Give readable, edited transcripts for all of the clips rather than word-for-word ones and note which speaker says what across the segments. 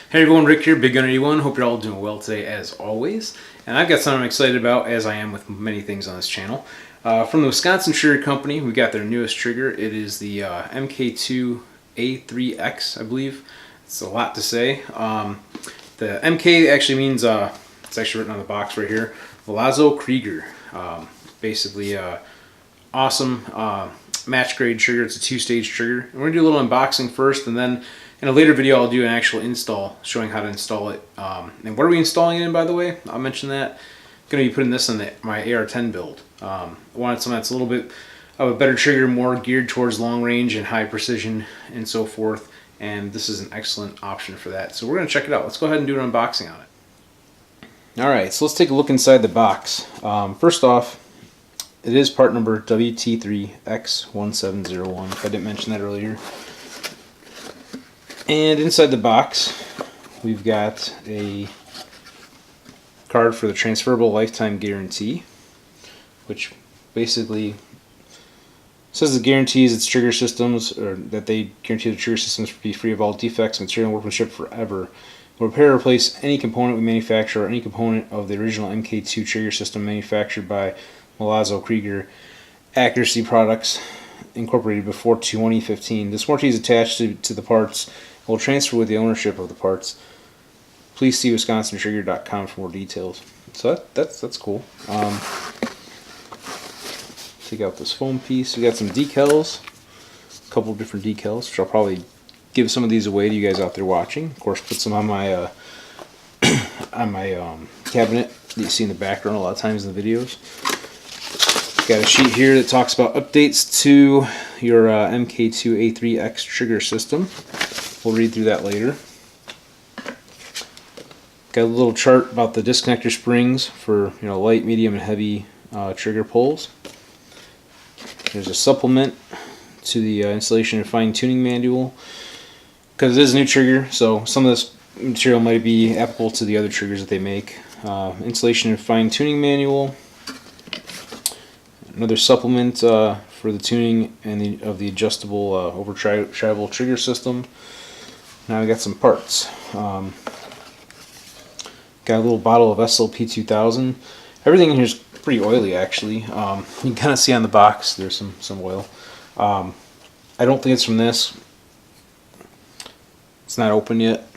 Speaker 1: Hey everyone, Rick here, Big Gun 81. Hope you're all doing well today as always. And I've got something I'm excited about, as I am with many things on this channel. From the Wisconsin Trigger Company, we got their newest trigger. It is the MK2A3X, I believe. It's a lot to say. The MK actually means, it's actually written on the box right here, Milazzo Krieger. Basically, awesome match grade trigger. It's a two-stage trigger. And we're going to do a little unboxing first, and then in a later video I'll do an actual install showing how to install it. And what are we installing it in, by the way? I'll mention that. I'm going to be putting this in my AR-10 build. I wanted something that's a little bit of a better trigger, more geared towards long range and high precision and so forth. And this is an excellent option for that. So we're going to check it out. Let's go ahead and do an unboxing on it. Alright, so let's take a look inside the box. First off, it is part number WT3X1701, if I didn't mention that earlier. And inside the box, we've got a card for the transferable lifetime guarantee, which basically says it guarantees its trigger systems, or that they guarantee the trigger systems to be free of all defects, material, and workmanship forever. Will repair or replace any component we manufacture or any component of the original MK2 trigger system manufactured by Milazzo Krieger Accuracy Products Incorporated before 2015. This warranty is attached to the parts. Will transfer with the ownership of the parts. Please see WisconsinTrigger.com for more details. So that's cool. Take out this foam piece. We got some decals, a couple of different decals, which I'll probably give some of these away to you guys out there watching. Of course, put some on my cabinet that you see in the background a lot of times in the videos. Got a sheet here that talks about updates to your MK2A3X trigger system. We'll read through that later. Got a little chart about the disconnector springs for light, medium, and heavy trigger pulls. There's a supplement to the installation and fine-tuning manual, because it is a new trigger, so some of this material might be applicable to the other triggers that they make. Installation and fine-tuning manual. Another supplement for the tuning and of the adjustable over-travel trigger system. Now we got some parts. Got a little bottle of SLP 2000. Everything in here is pretty oily, actually. You can kind of see on the box there's some oil. I don't think it's from this. It's not open yet.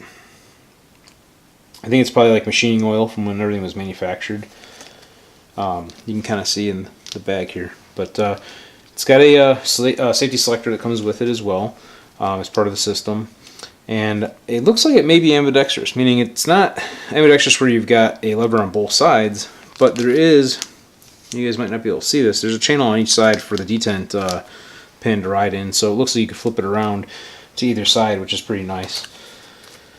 Speaker 1: I think it's probably like machining oil from when everything was manufactured. You can kind of see in the bag here, but it's got a safety selector that comes with it as well as part of the system. And it looks like it may be ambidextrous, meaning it's not ambidextrous where you've got a lever on both sides, but there is, you guys might not be able to see this, there's a channel on each side for the detent pin to ride in, so it looks like you can flip it around to either side, which is pretty nice.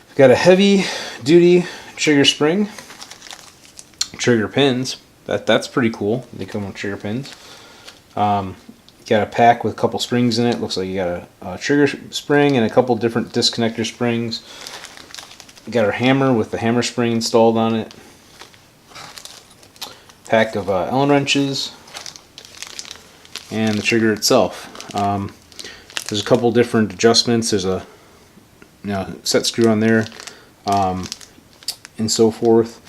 Speaker 1: We've got a heavy duty trigger spring, trigger pins, that's pretty cool. They come with trigger pins. Got a pack with a couple springs in it. Looks like you got a trigger spring and a couple different disconnector springs. You got our hammer with the hammer spring installed on it. Pack of Allen wrenches and the trigger itself. There's a couple different adjustments. There's a set screw on there, and so forth.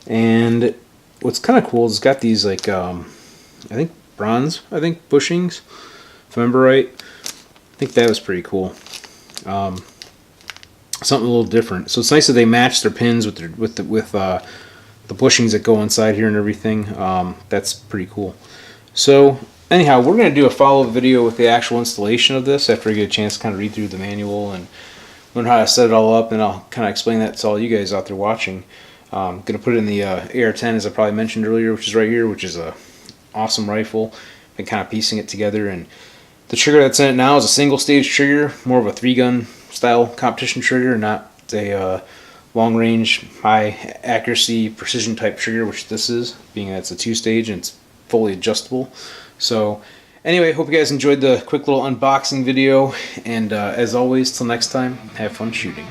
Speaker 1: And what's kind of cool is it's got these like I think bronze bushings, if I remember right. I think that was pretty cool. Something a little different. So it's nice that they match their pins with the bushings that go inside here and everything. That's pretty cool. So anyhow, we're going to do a follow-up video with the actual installation of this after I get a chance to kind of read through the manual and learn how to set it all up, and I'll kind of explain that to all you guys out there watching. I'm going to put it in the AR-10, as I probably mentioned earlier, which is right here, which is a awesome rifle. Been kind of piecing it together, and the trigger that's in it now is a single stage trigger, more of a 3-gun style competition trigger, not a long range, high accuracy, precision type trigger, which this is, being that it's a 2-stage and it's fully adjustable. So anyway, hope you guys enjoyed the quick little unboxing video, and as always, till next time, have fun shooting.